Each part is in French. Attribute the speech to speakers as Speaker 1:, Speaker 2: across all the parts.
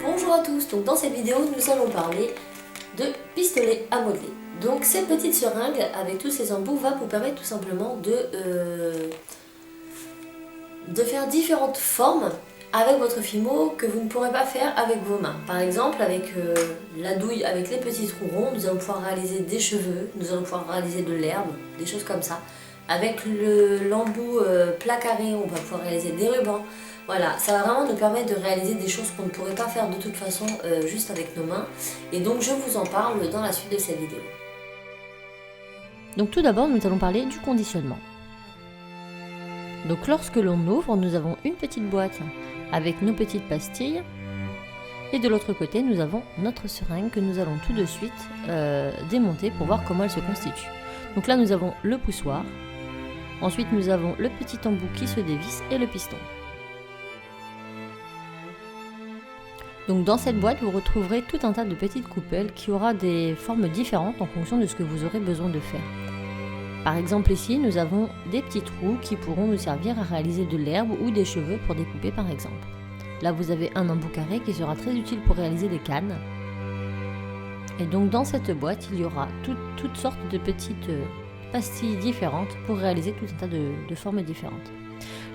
Speaker 1: Bonjour à tous, donc dans cette vidéo nous allons parler de pistolet à modeler. Donc cette petite seringue avec tous ces embouts va vous permettre tout simplement de faire différentes formes avec votre Fimo que vous ne pourrez pas faire avec vos mains. Par exemple avec la douille avec les petits trous ronds, nous allons pouvoir réaliser des cheveux, nous allons pouvoir réaliser de l'herbe, des choses comme ça. Avec l'embout plat carré, on va pouvoir réaliser des rubans. Voilà, ça va vraiment nous permettre de réaliser des choses qu'on ne pourrait pas faire de toute façon juste avec nos mains. Et donc je vous en parle dans la suite de cette vidéo.
Speaker 2: Donc tout d'abord, nous allons parler du conditionnement. Donc lorsque l'on ouvre, nous avons une petite boîte avec nos petites pastilles. Et de l'autre côté, nous avons notre seringue que nous allons tout de suite démonter pour voir comment elle se constitue. Donc là, nous avons le poussoir. Ensuite, nous avons le petit embout qui se dévisse et le piston. Donc dans cette boîte, vous retrouverez tout un tas de petites coupelles qui aura des formes différentes en fonction de ce que vous aurez besoin de faire. Par exemple ici, nous avons des petits trous qui pourront nous servir à réaliser de l'herbe ou des cheveux pour découper par exemple. Là vous avez un embout carré qui sera très utile pour réaliser des cannes. Et donc dans cette boîte, il y aura toutes sortes de petites pastilles différentes pour réaliser tout un tas de formes différentes.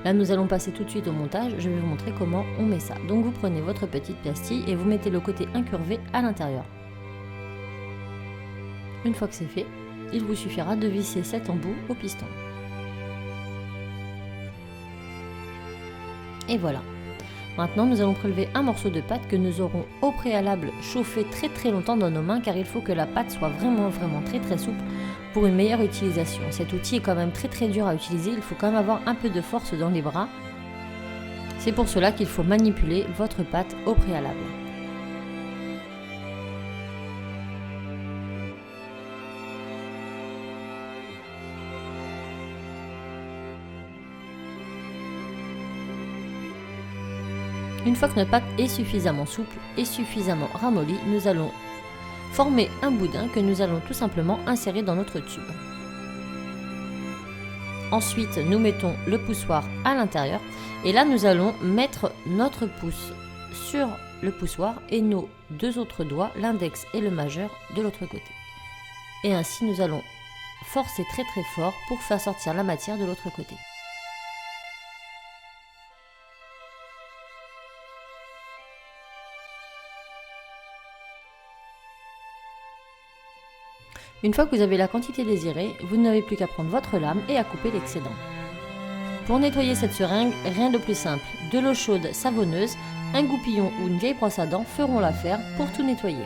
Speaker 2: Là nous allons passer tout de suite au montage, je vais vous montrer comment on met ça. Donc vous prenez votre petite pastille et vous mettez le côté incurvé à l'intérieur. Une fois que c'est fait, il vous suffira de visser cet embout au piston. Et voilà. Maintenant nous allons prélever un morceau de pâte que nous aurons au préalable chauffé très longtemps dans nos mains car il faut que la pâte soit vraiment très souple pour une meilleure utilisation. Cet outil est quand même très dur à utiliser, il faut quand même avoir un peu de force dans les bras. C'est pour cela qu'il faut manipuler votre pâte au préalable. Une fois que notre pâte est suffisamment souple et suffisamment ramollie, nous allons former un boudin que nous allons tout simplement insérer dans notre tube. Ensuite, nous mettons le poussoir à l'intérieur et là nous allons mettre notre pouce sur le poussoir et nos deux autres doigts, l'index et le majeur, de l'autre côté. Et ainsi nous allons forcer très fort pour faire sortir la matière de l'autre côté. Une fois que vous avez la quantité désirée, vous n'avez plus qu'à prendre votre lame et à couper l'excédent. Pour nettoyer cette seringue, rien de plus simple. De l'eau chaude savonneuse, un goupillon ou une vieille brosse à dents feront l'affaire pour tout nettoyer.